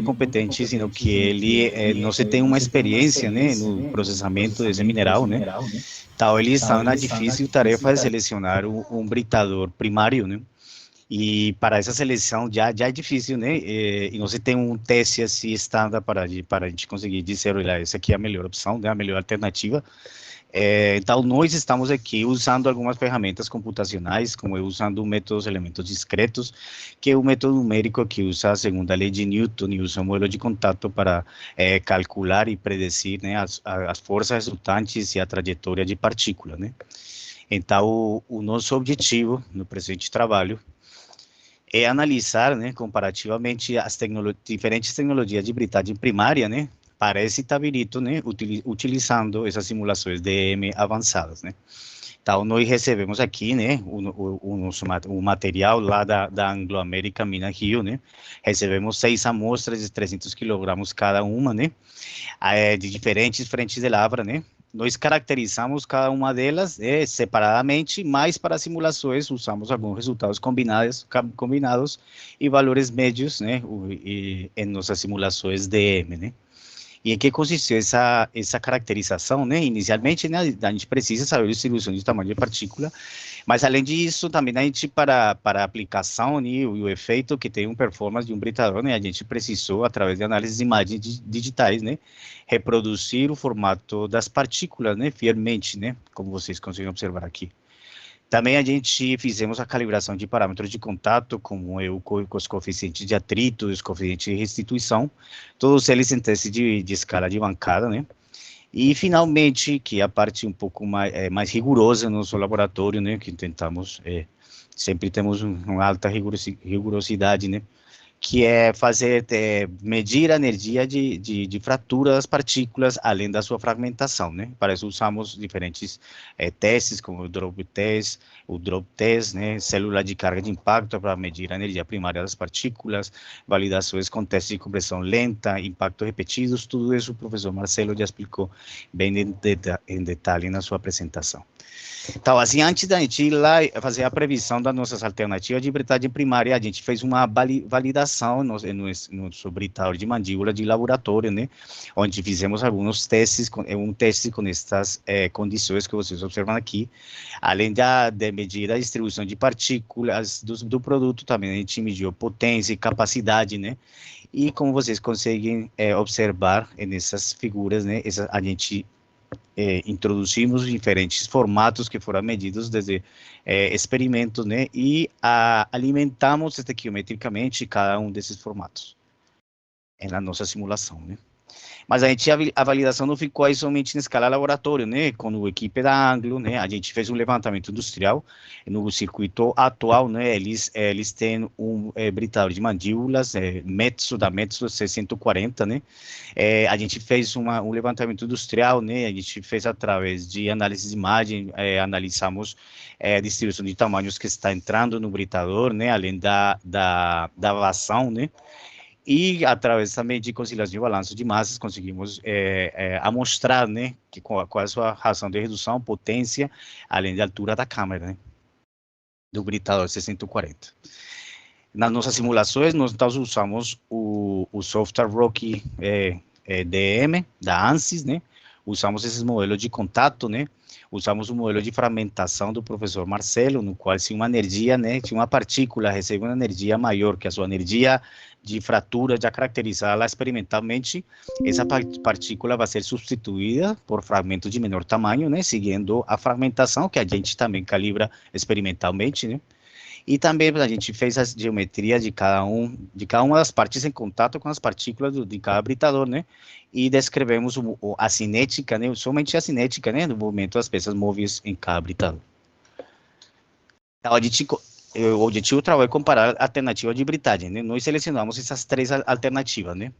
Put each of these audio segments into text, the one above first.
competente, sino que ele não se tem uma experiência, né, no processamento desse mineral, né? Então ele está na difícil tarefa de selecionar um britador primário, né? E para essa seleção já é difícil, né? E não se tem um teste assim estándar para a gente conseguir dizer, olha, essa aqui é a melhor opção, né? A melhor alternativa. Então, nós estamos aqui usando algumas ferramentas computacionais, como usando métodos elementos discretos, que é o método numérico que usa a segunda lei de Newton e usa o modelo de contato para calcular e predecir, né, as forças resultantes e a trajetória de partícula, né? Então, o nosso objetivo no presente trabalho é analisar, né, comparativamente as diferentes tecnologias de britagem primária, né, para esse tabirito, né, utilizando essas simulações DM avançadas, né. Então, nós recebemos aqui, né, o material lá da Anglo American Mina Rio, né, recebemos 6 amostras de 300 quilogramas cada uma, né, de diferentes frentes de lavra, né. Nós caracterizamos cada uma delas separadamente, mas para simulações usamos alguns resultados combinados e valores médios, né, em nossas simulações DM, né. E em que consistiu essa caracterização, né? Inicialmente, né, a gente precisa saber a distribuição de tamanho de partícula, mas além disso, também a gente, para a aplicação, né, e o efeito que tem um performance de um britador, né, a gente precisou, através de análise de imagens digitais, né, reproduzir o formato das partículas, né, fielmente, né, como vocês conseguem observar aqui. Também a gente fizemos a calibração de parâmetros de contato, como os coeficientes de atrito, os coeficientes de restituição, todos eles em teste de escala de bancada, né? E, finalmente, que é a parte um pouco mais rigorosa no nosso laboratório, né? Que tentamos, sempre temos uma alta rigorosidade, né? Que é medir a energia de fratura das partículas, além da sua fragmentação, né? Para isso usamos diferentes testes, como o drop test, né? Célula de carga de impacto para medir a energia primária das partículas, validações com testes de compressão lenta, impactos repetidos, tudo isso o professor Marcelo já explicou bem em detalhe na sua apresentação. Então, assim, antes da gente ir lá fazer a previsão das nossas alternativas de britagem primária, a gente fez uma validação no britador de mandíbula de laboratório, né? Onde fizemos alguns testes, um teste com estas condições que vocês observam aqui. Além de medir a distribuição de partículas do produto, também a gente mediu potência e capacidade, né? E como vocês conseguem observar nessas figuras, né? A gente introduzimos diferentes formatos que foram medidos desde experimentos, né, e alimentamos estequiometricamente cada um desses formatos na nossa simulação, né. Mas a validação não ficou aí somente na escala laboratório, né? Com a equipe da Anglo, né? A gente fez um levantamento industrial no circuito atual, né? Eles têm um britador de mandíbulas, da Metso C140, né? A gente fez um levantamento industrial, né? A gente fez através de análise de imagem, analisamos a distribuição de tamanhos que está entrando no britador, né? Além da vazão, né? E, através também de conciliação de balanço de massas, conseguimos amostrar, né, qual é a sua razão de redução, potência, além da altura da câmera, né, do britador 640. Nas nossas simulações, nós usamos o software Rocky DM, da ANSYS, né, usamos esses modelos de contato, né, usamos o modelo de fragmentação do professor Marcelo, no qual, se uma energia, né, se uma partícula recebe uma energia maior que a sua energia de fratura já caracterizada experimentalmente, essa partícula vai ser substituída por fragmentos de menor tamanho, né, seguindo a fragmentação, que a gente também calibra experimentalmente, né. E também a gente fez as geometrias de cada uma das partes em contato com as partículas de cada britador, né? E descrevemos a cinética, né? Somente a cinética, né? Do movimento das peças móveis em cada britador. Então, o objetivo do trabalho é comparar a alternativa de britagem, né? Nós selecionamos essas 3 alternativas, né?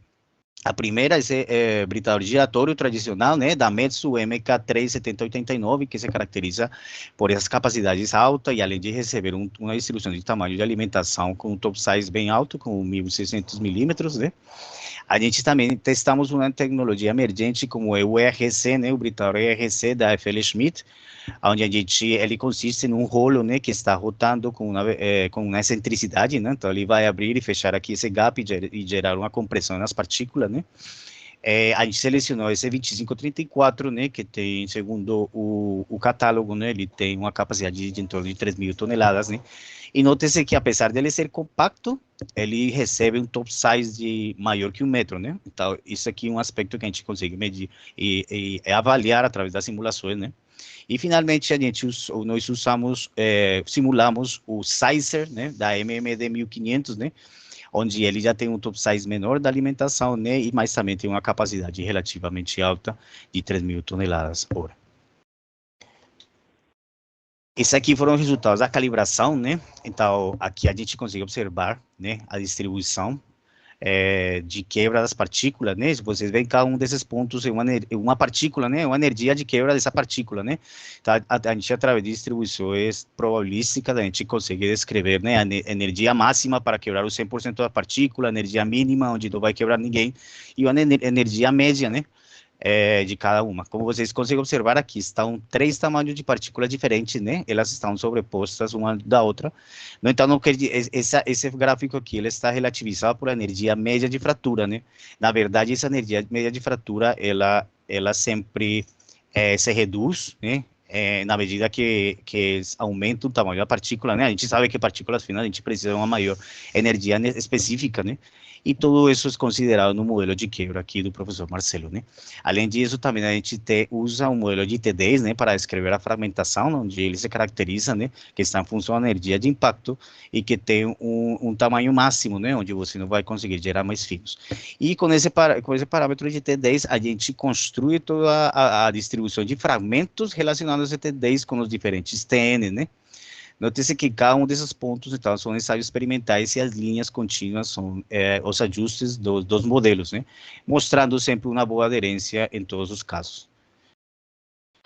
A primeira é britador giratório tradicional, né, da Metsu MK37089, que se caracteriza por essas capacidades altas e além de receber uma distribuição de tamanho de alimentação com um top size bem alto, com 1.600 milímetros, né. A gente também testamos uma tecnologia emergente como é o ERC, né, o britador ERC da FL Schmidt, onde ele consiste num rolo, né, que está rotando com uma excentricidade, né, então ele vai abrir e fechar aqui esse gap e gerar uma compressão nas partículas, né. A gente selecionou esse 2534, né, que tem, segundo o catálogo, né, ele tem uma capacidade de em torno de 3.000 toneladas, né, e note-se que, apesar dele ser compacto, ele recebe um top size maior que 1 metro, né, então isso aqui é um aspecto que a gente consegue medir e avaliar através das simulações, né. E, finalmente, nós simulamos o Sizer, né, da MMD 1500, né, onde ele já tem um top size menor da alimentação, né, e mais também tem uma capacidade relativamente alta de 3.000 toneladas por hora. Esses aqui foram os resultados da calibração, né, então aqui a gente consegue observar, né, a distribuição de quebra das partículas, né? Se vocês veem, cada um desses pontos é uma partícula, né? Uma energia de quebra dessa partícula, né? Então, a gente, através de distribuições probabilísticas, a gente consegue descrever, né, a energia máxima para quebrar o 100% da partícula, a energia mínima, onde não vai quebrar ninguém, e uma energia média, né, de cada uma. Como vocês conseguem observar, aqui estão 3 tamanhos de partículas diferentes, né? Elas estão sobrepostas uma da outra. No entanto, esse gráfico aqui, ele está relativizado por energia média de fratura, né? Na verdade, essa energia média de fratura, ela sempre se reduz, né? Na medida que aumenta o tamanho da partícula, né? A gente sabe que partículas finas, a gente precisa de uma maior energia específica, né? E tudo isso é considerado no modelo de quebra aqui do professor Marcelo, né? Além disso, também a gente usa um modelo de T10, né, para descrever a fragmentação, onde ele se caracteriza, né, que está em função da energia de impacto e que tem um tamanho máximo, né, onde você não vai conseguir gerar mais fios. E com esse parâmetro de T10, a gente construi toda a distribuição de fragmentos relacionados a T10 com os diferentes TN, né? Note-se que cada um desses pontos, então, são ensaios experimentais e as linhas contínuas são os ajustes dos modelos, né? Mostrando sempre uma boa aderência em todos os casos.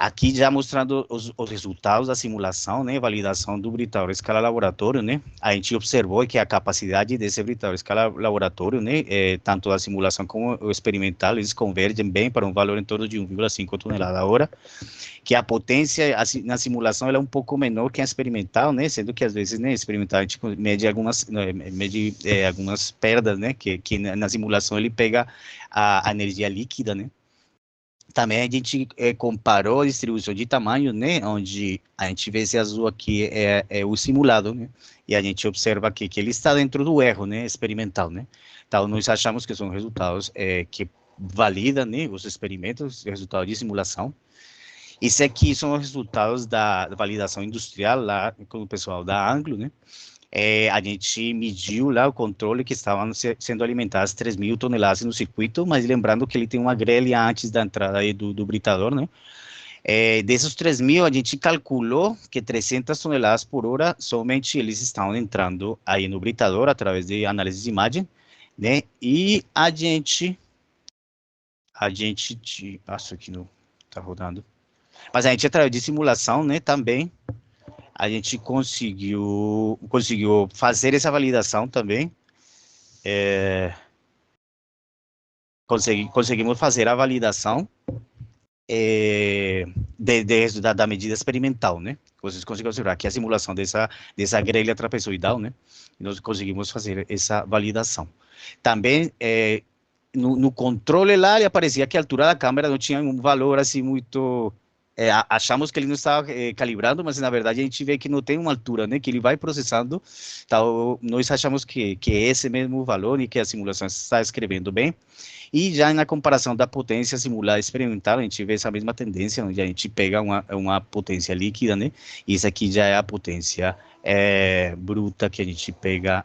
Aqui já mostrando os resultados da simulação, né, validação do britador escala laboratório, né, a gente observou que a capacidade desse britador escala laboratório, né, tanto a simulação como o experimental, eles convergem bem para um valor em torno de 1,5 tonelada a hora, que a potência na simulação ela é um pouco menor que a experimental, né, sendo que às vezes, né, experimental a gente mede algumas perdas, né, que na simulação ele pega a energia líquida, né. Também a gente comparou a distribuição de tamanho, né, onde a gente vê esse azul aqui é o simulado, né, e a gente observa aqui que ele está dentro do erro, né, experimental, né. Então, nós achamos que são resultados que validam, né, os experimentos, resultados de simulação. Esse aqui são os resultados da validação industrial lá com o pessoal da Anglo, né. A gente mediu lá o controle que estavam sendo alimentadas 3.000 toneladas no circuito, mas lembrando que ele tem uma grelha antes da entrada aí do britador, né? Desses 3.000, a gente calculou que 300 toneladas por hora somente eles estavam entrando aí no britador através de análise de imagem, né? E acho que não está rodando, mas a gente através de simulação, né? Também a gente conseguiu fazer essa validação também. Conseguimos fazer a validação da medida experimental, né? Vocês conseguem observar que a simulação dessa grelha trapezoidal, né? Nós conseguimos fazer essa validação. Também, no controle lá, ele aparecia que a altura da câmera não tinha um valor assim muito... achamos que ele não estava calibrando, mas na verdade a gente vê que não tem uma altura, né, que ele vai processando, então nós achamos que é esse mesmo valor e que a simulação está escrevendo bem, e já na comparação da potência simulada experimental, a gente vê essa mesma tendência, onde a gente pega uma potência líquida, né, e isso aqui já é a potência bruta que a gente pega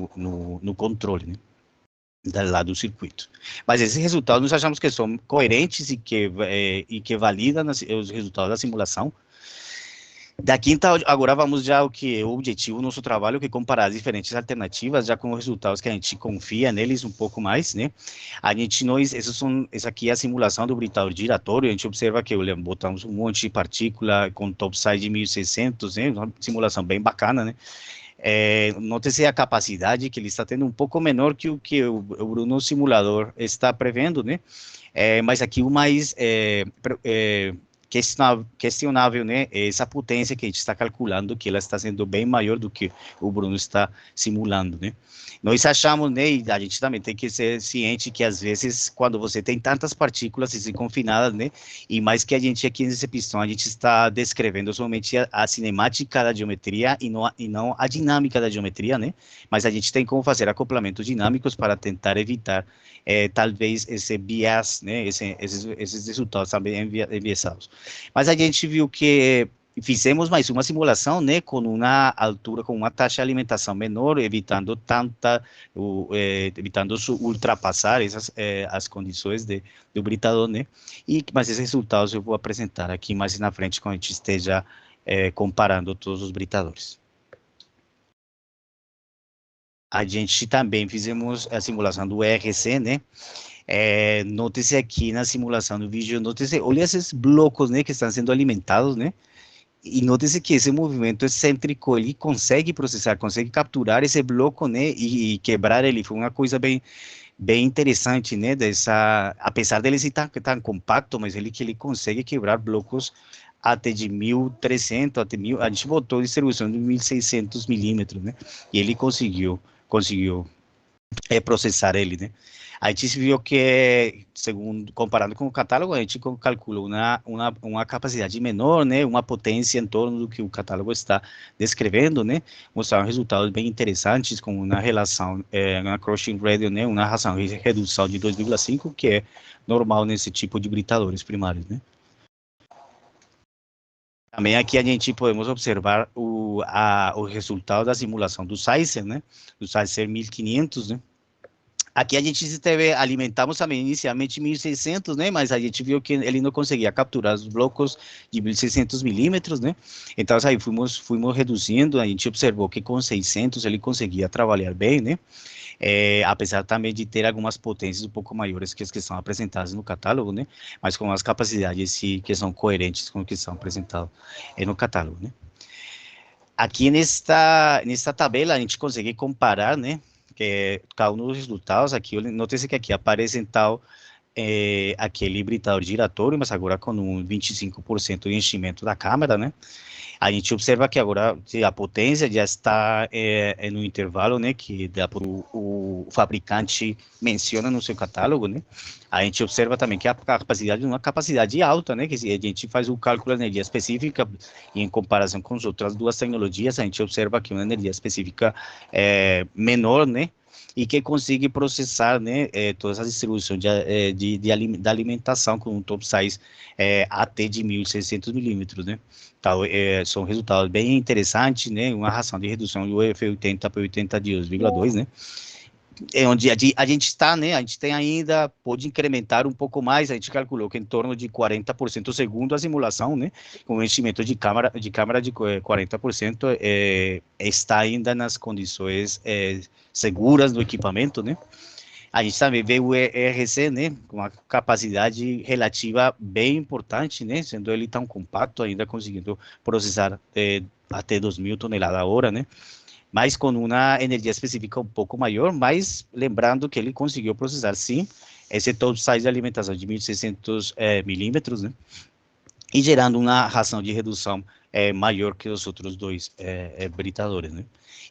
no controle, né, lá do circuito. Mas esses resultados nós achamos que são coerentes e que validam os resultados da simulação. Daqui, então, agora vamos já ao que é o objetivo do nosso trabalho, que é comparar as diferentes alternativas, já com os resultados que a gente confia neles um pouco mais, né? Essa aqui é a simulação do britador giratório, a gente observa que botamos um monte de partícula com top size de 1.600, né? Uma simulação bem bacana, né? Note-se a capacidade que ele está tendo um pouco menor que o que o Bruno simulador está prevendo, né? Mas aqui o mais questionável, né, essa potência que a gente está calculando, que ela está sendo bem maior do que o Bruno está simulando, né. Nós achamos, né, e a gente também tem que ser ciente que às vezes, quando você tem tantas partículas assim confinadas, né, e mais que a gente aqui nesse pistão, a gente está descrevendo somente a cinemática da geometria e não a dinâmica da geometria, né, mas a gente tem como fazer acoplamentos dinâmicos para tentar evitar talvez esse bias, né, esses resultados também enviesados. Mas a gente viu que fizemos mais uma simulação, né, com uma altura, com uma taxa de alimentação menor, evitando ultrapassar as condições do britador, né, mas esses resultados eu vou apresentar aqui mais na frente, quando a gente esteja comparando todos os britadores. A gente também fizemos a simulação do ERC, né? Note-se aqui na simulação do vídeo, note-se, olha esses blocos, né, que estão sendo alimentados, né? E note-se que esse movimento excêntrico, ele consegue processar, consegue capturar esse bloco, né, e quebrar ele. Foi uma coisa bem interessante, né, apesar dele ser tão compacto, mas ele consegue quebrar blocos até de 1.300, até 1.000, a gente botou distribuição de 1.600 milímetros, né, e ele conseguiu processar ele, né. A gente viu que, segundo, comparando com o catálogo, a gente calculou uma capacidade menor, né, uma potência em torno do que o catálogo está descrevendo, né, mostraram resultados bem interessantes, com uma relação, uma crossing radio, né, uma razão de redução de 2,5, que é normal nesse tipo de britadores primários, né. Também aqui a gente podemos observar o resultado da simulação do Sizer, né, do Sizer 1500, né. Aqui a gente alimentamos também inicialmente 1.600, né, mas a gente viu que ele não conseguia capturar os blocos de 1.600 milímetros, né, então aí fomos reduzindo, a gente observou que com 600 ele conseguia trabalhar bem, né, apesar também de ter algumas potências um pouco maiores que as que são apresentadas no catálogo, né, mas com as capacidades que são coerentes com o que são apresentados no catálogo, né. Aqui nesta tabela a gente consegue comparar, né, cada um dos resultados. Aqui, note-se que aqui aparece então aquele britador giratório, mas agora com um 25% de enchimento da câmera, né? A gente observa que agora a potência já está no intervalo, né, que o fabricante menciona no seu catálogo, né? A gente observa também que a capacidade é uma capacidade alta, né, que se a gente faz o cálculo da energia específica e em comparação com as outras duas tecnologias, a gente observa que uma energia específica menor, né, e que consegue processar, né, toda essa distribuição da alimentação com um top size até de 1.600 milímetros, né. Então, são resultados bem interessantes, né, uma razão de redução do UF80 para 80 de 2,2, né, onde a gente está, né, a gente tem ainda, pode incrementar um pouco mais, a gente calculou que em torno de 40% segundo a simulação, né, com o enchimento de câmara de 40%, está ainda nas condições seguras do equipamento, né. A gente também vê o ERC, né, com uma capacidade relativa bem importante, né, sendo ele tão compacto, ainda conseguindo processar até 2.000 toneladas a hora, né, mas com uma energia específica um pouco maior, mas lembrando que ele conseguiu processar, sim, esse top size de alimentação de 1.600 milímetros, né, e gerando uma razão de redução maior que os outros dois britadores, né.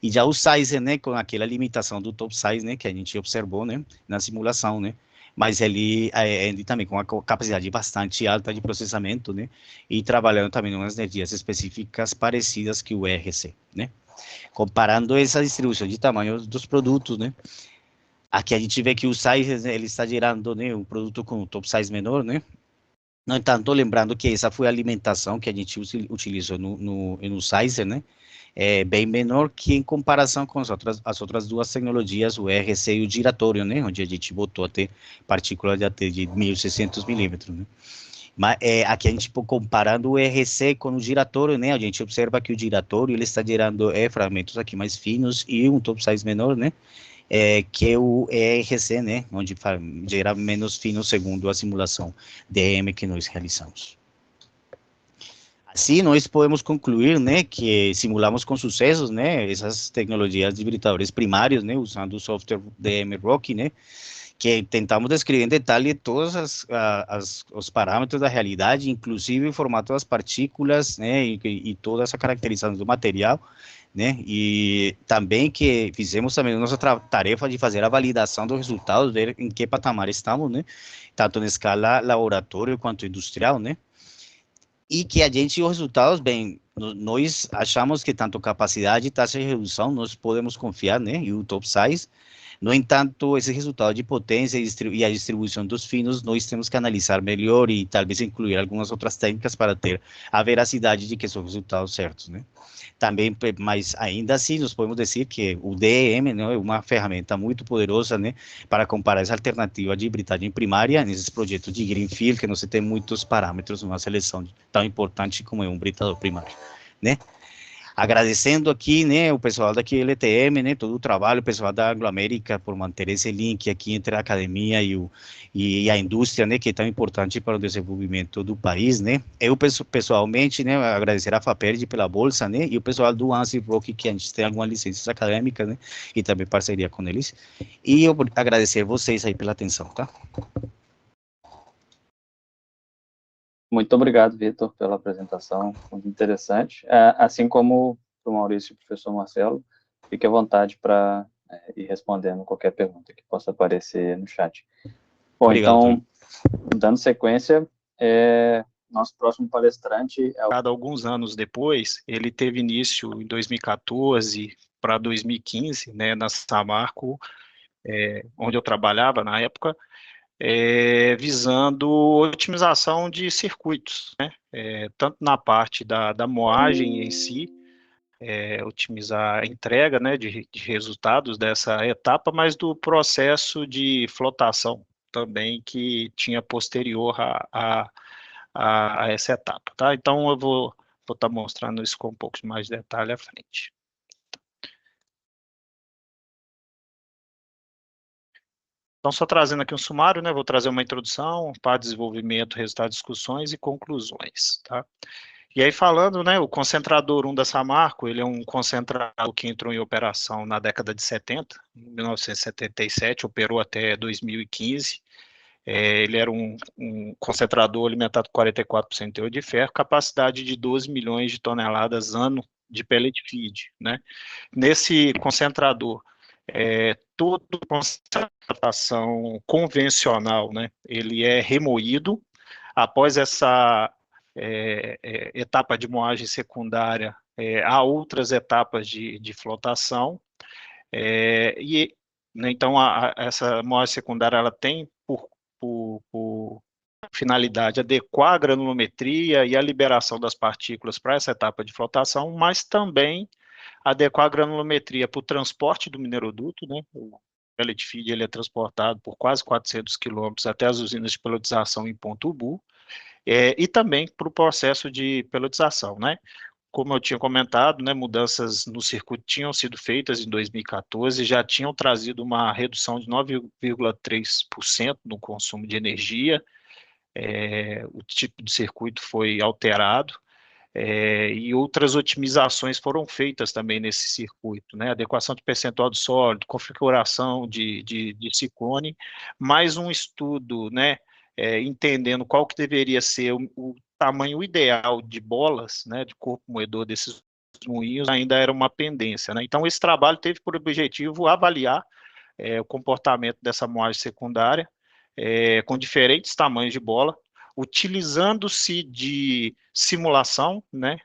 E já o Sizer, né, com aquela limitação do top size, né, que a gente observou, né, na simulação, né, mas ele também com uma capacidade bastante alta de processamento, né, e trabalhando também em umas energias específicas parecidas que o ERC, né. Comparando essa distribuição de tamanhos dos produtos, né, aqui a gente vê que o Sizer, né, ele está gerando, né, um produto com top size menor, né. No entanto, lembrando que essa foi a alimentação que a gente utilizou no Sizer, né, bem menor que em comparação com as outras duas tecnologias, o RC e o giratório, né, onde a gente botou até partículas de até de 1.600 milímetros, né. Mas aqui a gente comparando o RC com o giratório, né, a gente observa que o giratório ele está gerando fragmentos aqui mais finos e um top size menor, né, que o ERC, né, onde gera menos fino segundo a simulação DM que nós realizamos. Assim, nós podemos concluir, né, que simulamos com sucessos, né, essas tecnologias de britadores primários, né, usando o software DM Rocky, né, que tentamos descrever em detalhe todos os parâmetros da realidade, inclusive o formato das partículas, né, e toda essa caracterização do material, né, e também que fizemos também a nossa tarefa de fazer a validação dos resultados, ver em que patamar estamos, né, tanto na escala laboratório quanto industrial, né, e que a gente, os resultados, bem, nós achamos que tanto capacidade e taxa de redução nós podemos confiar, né, e o top size. No entanto, esse resultado de potência e a distribuição dos finos, nós temos que analisar melhor e talvez incluir algumas outras técnicas para ter a veracidade de que são resultados certos, né? Também, mas ainda assim, nós podemos dizer que o DEM, né, é uma ferramenta muito poderosa, né, para comparar essa alternativa de hibridagem primária nesses projetos de Greenfield, que não se tem muitos parâmetros numa seleção tão importante como é um hibridador primário, né? Agradecendo aqui, né, o pessoal daqui LTM, né, todo o trabalho, o pessoal da Anglo América por manter esse link aqui entre a academia e a indústria, né, que é tão importante para o desenvolvimento do país, né. Eu, pessoalmente, né, agradecer a FAPERJ pela bolsa, né, e o pessoal do ANSI Rock, que a gente tem algumas licenças acadêmicas, né, e também parceria com eles. E eu agradecer vocês aí pela atenção, tá? Muito obrigado, Vitor, pela apresentação, muito interessante. Assim como o Maurício e o professor Marcelo, fique à vontade para ir respondendo qualquer pergunta que possa aparecer no chat. Bom, Obrigado, então, dando sequência, nosso próximo palestrante é o... Alguns anos depois, ele teve início em 2014 para 2015, né, na Samarco, onde eu trabalhava na época, visando otimização de circuitos, né? Tanto na parte da moagem em si, otimizar a entrega, né, de resultados dessa etapa, mas do processo de flotação também que tinha posterior a essa etapa, tá? Então eu vou estar mostrando isso com um pouco mais de detalhe à frente. Então, só trazendo aqui um sumário, né, vou trazer uma introdução para desenvolvimento, resultados, discussões e conclusões, tá? E aí falando, né, o concentrador 1 da Samarco, ele é um concentrador que entrou em operação na década de 70, em 1977, operou até 2015, ele era um concentrador alimentado com 44% de teor de ferro, capacidade de 12 milhões de toneladas ano de pellet feed, né? Nesse concentrador, toda concentração convencional, né, ele é remoído após essa etapa de moagem secundária, há outras etapas de flotação, e né, então essa moagem secundária ela tem por finalidade adequar a granulometria e a liberação das partículas para essa etapa de flotação, mas também adequar a granulometria para o transporte do mineroduto, né? O pellet feed ele é transportado por quase 400 quilômetros até as usinas de peletização em Ponto Ubu, e também para o processo de peletização, né? Como eu tinha comentado, né, mudanças no circuito tinham sido feitas em 2014, já tinham trazido uma redução de 9,3% no consumo de energia, o tipo de circuito foi alterado, e outras otimizações foram feitas também nesse circuito, né? Adequação de percentual de sólido, configuração de ciclone, mais um estudo, né? Entendendo qual que deveria ser o tamanho ideal de bolas, né? De corpo moedor desses moinhos, ainda era uma pendência, né? Então, esse trabalho teve por objetivo avaliar o comportamento dessa moagem secundária, com diferentes tamanhos de bola, utilizando-se de simulação, né,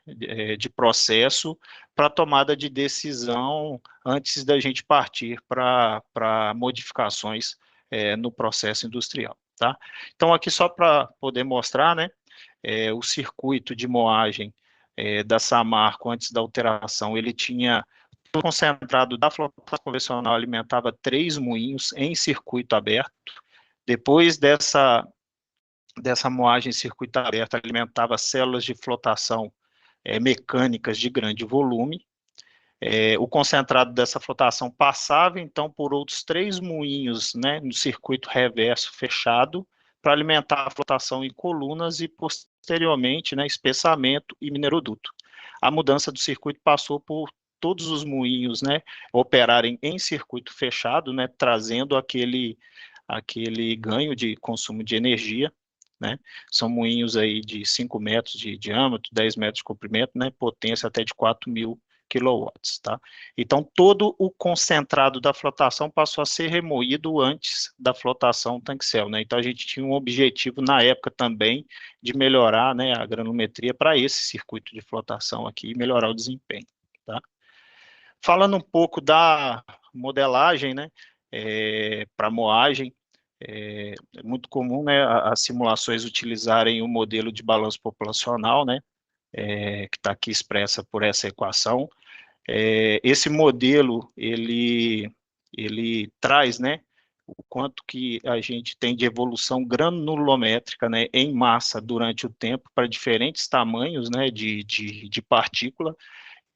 de processo para tomada de decisão antes da gente partir para modificações no processo industrial, tá? Então, aqui só para poder mostrar, né, o circuito de moagem da Samarco antes da alteração, ele tinha o concentrado da flotação convencional alimentava 3 moinhos em circuito aberto. Depois dessa moagem em circuito aberto, alimentava células de flotação mecânicas de grande volume. O concentrado dessa flotação passava, então, por outros 3 moinhos, né, no circuito reverso fechado, para alimentar a flotação em colunas e, posteriormente, né, espessamento e mineroduto. A mudança do circuito passou por todos os moinhos, né, operarem em circuito fechado, né, trazendo aquele ganho de consumo de energia, né? São moinhos aí de 5 metros de diâmetro, 10 metros de comprimento, né? Potência até de 4.000 quilowatts, tá? Então, todo o concentrado da flotação passou a ser remoído antes da flotação tanque-cell, né? Então, a gente tinha um objetivo na época também de melhorar, né, a granulometria para esse circuito de flotação aqui e melhorar o desempenho, tá? Falando um pouco da modelagem, né, para moagem, é muito comum, né, as simulações utilizarem o modelo de balanço populacional, né, que está aqui expressa por essa equação. Esse modelo, ele traz, né, o quanto que a gente tem de evolução granulométrica, né, em massa durante o tempo para diferentes tamanhos, né, de partícula,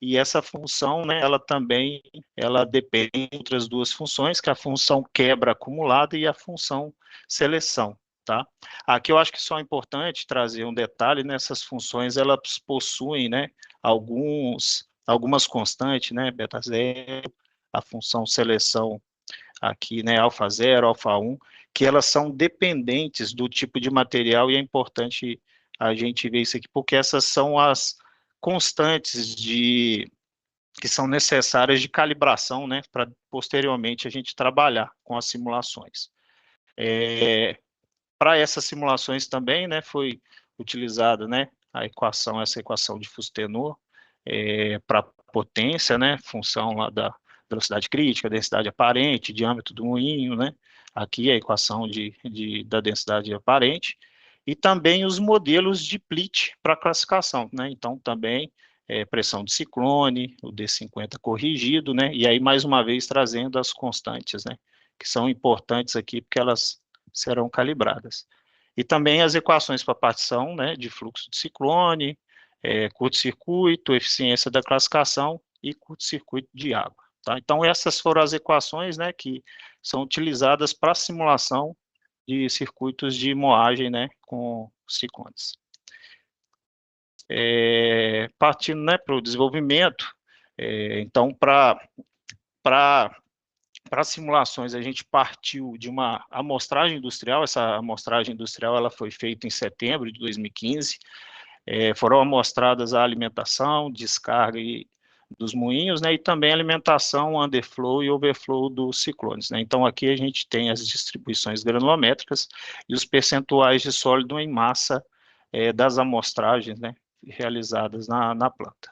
e essa função, né, ela depende de outras duas funções, que é a função quebra acumulada e a função seleção, tá? Aqui eu acho que só é importante trazer um detalhe, nessas funções, elas possuem, né, algumas constantes, né, beta zero, a função seleção aqui, né, alfa 0, alfa 1, que elas são dependentes do tipo de material, e é importante a gente ver isso aqui, porque essas são as constantes que são necessárias de calibração, né, para posteriormente a gente trabalhar com as simulações. Para essas simulações também, né, foi utilizada, né, essa equação de Fustenot, para potência, né, função lá da velocidade crítica, densidade aparente, diâmetro do moinho, né, aqui a equação da densidade aparente, e também os modelos de Plitt para classificação, né, então também pressão de ciclone, o D50 corrigido, né, e aí mais uma vez trazendo as constantes, né, que são importantes aqui porque elas serão calibradas. E também as equações para partição, né, de fluxo de ciclone, curto-circuito, eficiência da classificação e curto-circuito de água. Tá? Então, essas foram as equações, né, que são utilizadas para simulação de circuitos de moagem, né, com ciclones. Partindo, né, para o desenvolvimento, então, para simulações, a gente partiu de uma amostragem industrial. Essa amostragem industrial ela foi feita em setembro de 2015, foram amostradas a alimentação, descarga dos moinhos, né, e também a alimentação underflow e overflow dos ciclones, né. Então, aqui a gente tem as distribuições granulométricas e os percentuais de sólido em massa das amostragens, né, realizadas na planta.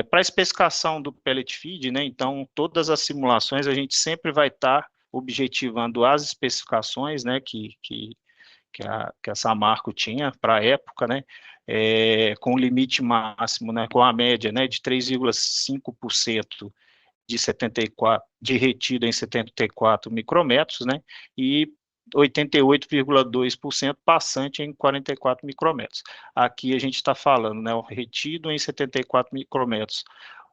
Para a especificação do pellet feed, né, então, todas as simulações a gente sempre vai estar objetivando as especificações, né, que a Samarco tinha para a época, né, com o limite máximo, né, com a média, né, de 3,5% de retida em 74 micrômetros, né, e 88,2% passante em 44 micrômetros. Aqui a gente está falando, né, o retido em 74 micrômetros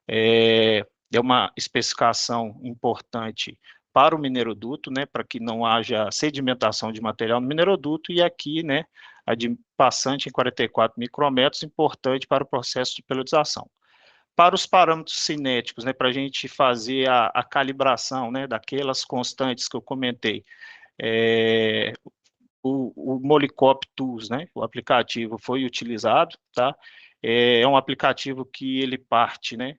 é uma especificação importante para o mineroduto, né, para que não haja sedimentação de material no mineroduto, e aqui, né, a de passante em 44 micrômetros, importante para o processo de peletização. Para os parâmetros cinéticos, né, para a gente fazer a calibração, né, daquelas constantes que eu comentei, o Molicop Tools, né, o aplicativo foi utilizado, tá? É um aplicativo que ele parte, né,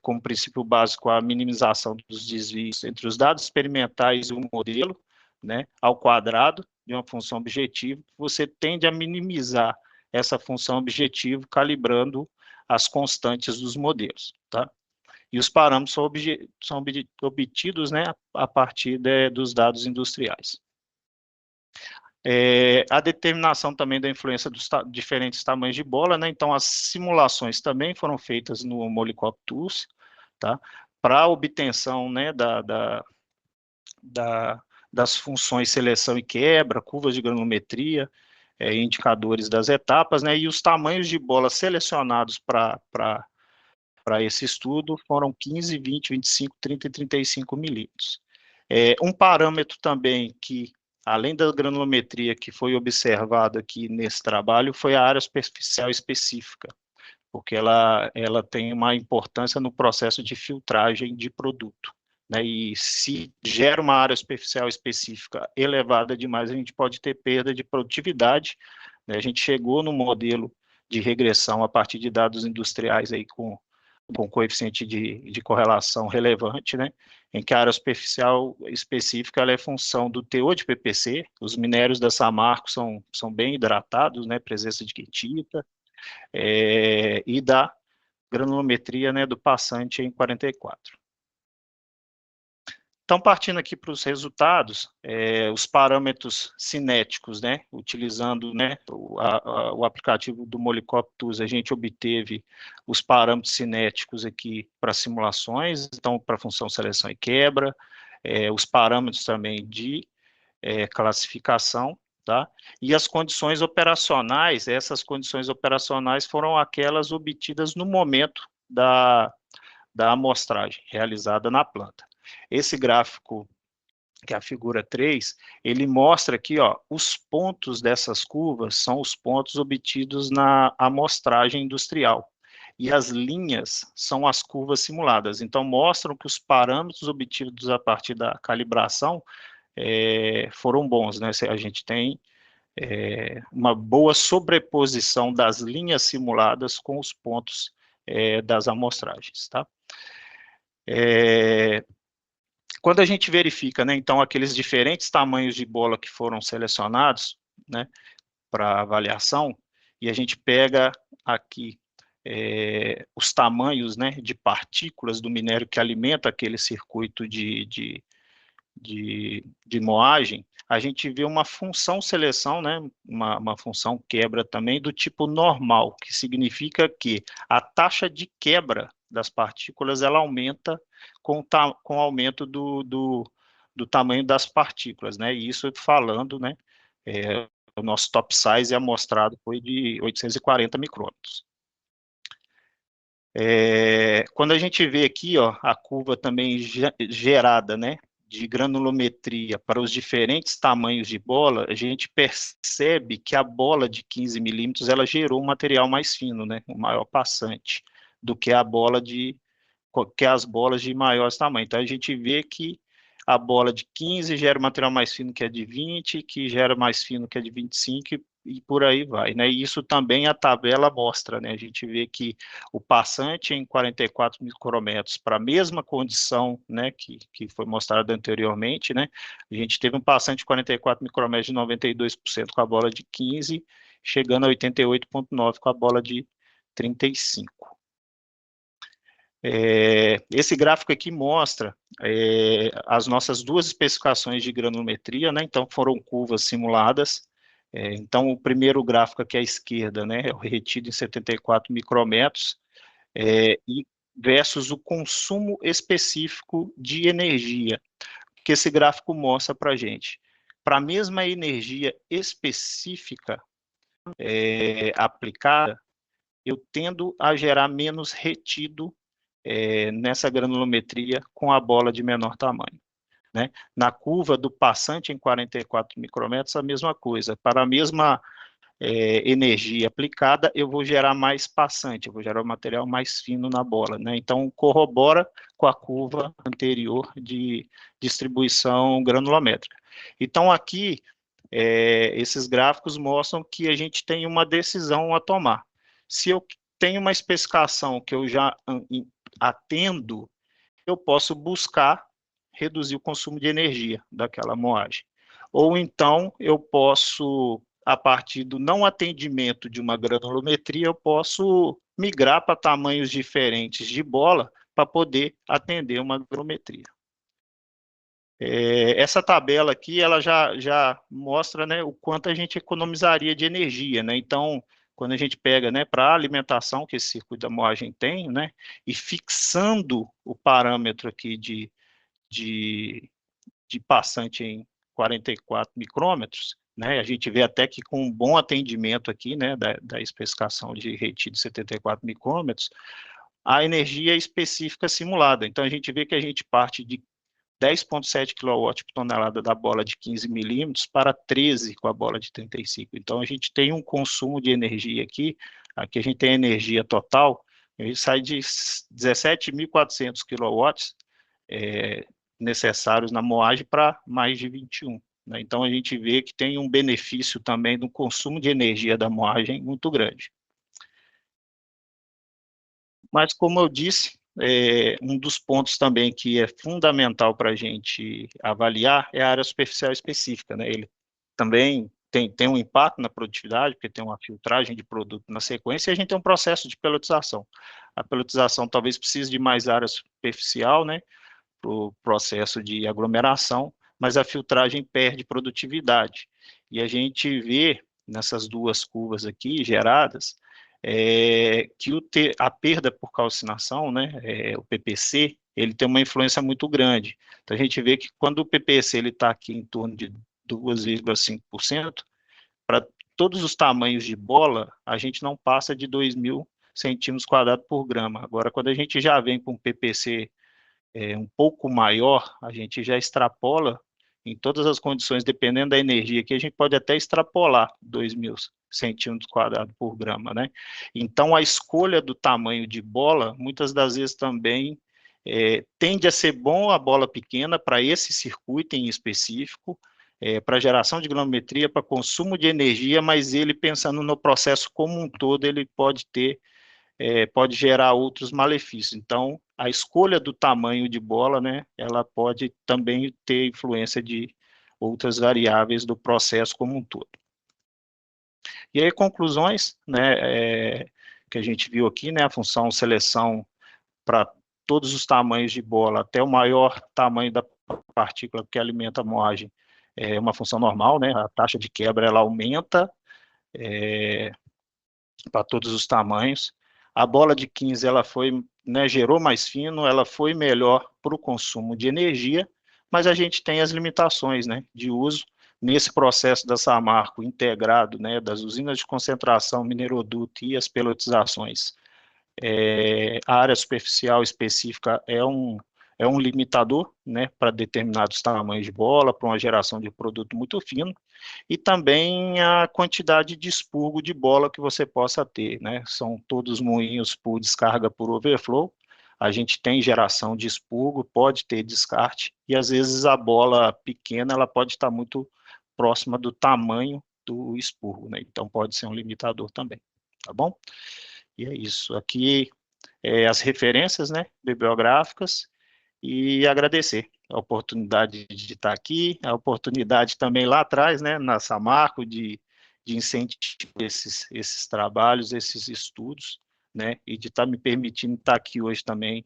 como princípio básico a minimização dos desvios entre os dados experimentais e o modelo, né, ao quadrado de uma função objetivo. Você tende a minimizar essa função objetivo calibrando as constantes dos modelos, tá? E os parâmetros são obtidos, né, a partir dos dados industriais. A determinação também da influência dos diferentes tamanhos de bola, né? Então, as simulações também foram feitas no Molicop Tools, tá? Para obtenção, né, das funções seleção e quebra, curvas de granulometria, indicadores das etapas, né? E os tamanhos de bola selecionados para esse estudo foram 15, 20, 25, 30 e 35 milímetros. Um parâmetro também que, além da granulometria que foi observado aqui nesse trabalho, foi a área superficial específica, porque ela tem uma importância no processo de filtragem de produto, né, e se gera uma área superficial específica elevada demais, a gente pode ter perda de produtividade, né, a gente chegou no modelo de regressão a partir de dados industriais aí com coeficiente de correlação relevante, né, em que a área superficial específica ela é função do teor de PPC, os minérios da Samarco são bem hidratados, né, presença de quetita, e da granulometria, né, do passante em 44. Então, partindo aqui para os resultados, os parâmetros cinéticos, né, utilizando, né, o aplicativo do Molicop-TUS, a gente obteve os parâmetros cinéticos aqui para simulações, então, para função seleção e quebra, os parâmetros também de classificação, tá? E as condições operacionais, essas condições operacionais foram aquelas obtidas no momento da amostragem realizada na planta. Esse gráfico, que é a figura 3, ele mostra aqui, ó, os pontos dessas curvas são os pontos obtidos na amostragem industrial. E as linhas são as curvas simuladas. Então, mostram que os parâmetros obtidos a partir da calibração foram bons, né? A gente tem uma boa sobreposição das linhas simuladas com os pontos das amostragens, tá? Quando a gente verifica, né, então, aqueles diferentes tamanhos de bola que foram selecionados, né, para avaliação, e a gente pega aqui os tamanhos, né, de partículas do minério que alimenta aquele circuito de moagem, a gente vê uma função seleção, né, uma função quebra também do tipo normal, que significa que a taxa de quebra das partículas, ela aumenta com o aumento do tamanho das partículas, né, e isso falando, né, o nosso top size amostrado foi de 840 micrômetros. Quando a gente vê aqui, ó, a curva também gerada, né, de granulometria para os diferentes tamanhos de bola, a gente percebe que a bola de 15 milímetros, ela gerou um material mais fino, né, um maior passante, do que as bolas de maiores tamanhos. Então, a gente vê que a bola de 15 gera um material mais fino que é de 20, que gera mais fino que é de 25, e por aí vai, né? E isso também a tabela mostra, né? A gente vê que o passante em 44 micrômetros para a mesma condição, né, que foi mostrada anteriormente, né? A gente teve um passante de 44 micrômetros de 92% com a bola de 15, chegando a 88,9% com a bola de 35. Esse gráfico aqui mostra as nossas duas especificações de granulometria, né? Então, foram curvas simuladas. Então, o primeiro gráfico aqui à esquerda, né, é o retido em 74 micrômetros, e versus o consumo específico de energia, que esse gráfico mostra para a gente. Para a mesma energia específica aplicada, eu tendo a gerar menos retido nessa granulometria com a bola de menor tamanho. Né? Na curva do passante em 44 micrômetros, a mesma coisa. Para a mesma energia aplicada, eu vou gerar mais passante, eu vou gerar um material mais fino na bola. Né? Então, corrobora com a curva anterior de distribuição granulométrica. Então, aqui, esses gráficos mostram que a gente tem uma decisão a tomar. Se eu tenho uma especificação que eu já atendo, eu posso buscar reduzir o consumo de energia daquela moagem. Ou então, eu posso, a partir do não atendimento de uma granulometria, eu posso migrar para tamanhos diferentes de bola para poder atender uma granulometria. Essa tabela aqui, ela já mostra, né, o quanto a gente economizaria de energia, né? Então, quando a gente pega, né, para a alimentação que esse circuito da moagem tem, né, e fixando o parâmetro aqui de passante em 44 micrômetros, né, a gente vê até que com um bom atendimento aqui, né, da especificação de retido de 74 micrômetros, a energia específica simulada. Então, a gente vê que a gente parte de 10,7 kW por tonelada da bola de 15 milímetros para 13 com a bola de 35. Então, a gente tem um consumo de energia aqui a gente tem a energia total, a gente sai de 17.400 kW necessários na moagem para mais de 21. Né? Então, a gente vê que tem um benefício também do consumo de energia da moagem muito grande. Mas, como eu disse, um dos pontos também que é fundamental para a gente avaliar é a área superficial específica. Né? Ele também tem um impacto na produtividade, porque tem uma filtragem de produto na sequência, e a gente tem um processo de pelotização. A pelotização talvez precise de mais área superficial, né, para o processo de aglomeração, mas a filtragem perde produtividade. E a gente vê nessas duas curvas aqui geradas, que a perda por calcinação, né, o PPC, ele tem uma influência muito grande. Então, a gente vê que quando o PPC está aqui em torno de 2,5%, para todos os tamanhos de bola, a gente não passa de 2.000 centímetros quadrados por grama. Agora, quando a gente já vem com PPC um pouco maior, a gente já extrapola em todas as condições, dependendo da energia, que a gente pode até extrapolar 2.000 centímetros quadrados por grama, né? Então, a escolha do tamanho de bola, muitas das vezes também tende a ser bom a bola pequena para esse circuito em específico, para geração de granulometria, para consumo de energia, mas ele, pensando no processo como um todo, ele pode pode gerar outros malefícios. Então, a escolha do tamanho de bola, né, ela pode também ter influência de outras variáveis do processo como um todo. E aí, conclusões, né, que a gente viu aqui, né, a função seleção para todos os tamanhos de bola, até o maior tamanho da partícula que alimenta a moagem, é uma função normal, né, a taxa de quebra ela aumenta para todos os tamanhos. A bola de 15, ela foi, né, gerou mais fino, ela foi melhor para o consumo de energia, mas a gente tem as limitações, né, de uso nesse processo da Samarco integrado, né, das usinas de concentração, mineroduto e as pelotizações. A área superficial específica é um limitador, né, para determinados tamanhos de bola, para uma geração de produto muito fino, e também a quantidade de expurgo de bola que você possa ter, né, são todos moinhos por descarga por overflow, a gente tem geração de expurgo, pode ter descarte, e às vezes a bola pequena, ela pode estar muito próxima do tamanho do expurgo, né, então pode ser um limitador também, tá bom? E é isso, aqui as referências, né, bibliográficas, e agradecer a oportunidade de estar aqui, a oportunidade também lá atrás, né, na Samarco, de incentivar esses trabalhos, esses estudos, né, e de estar me permitindo estar aqui hoje também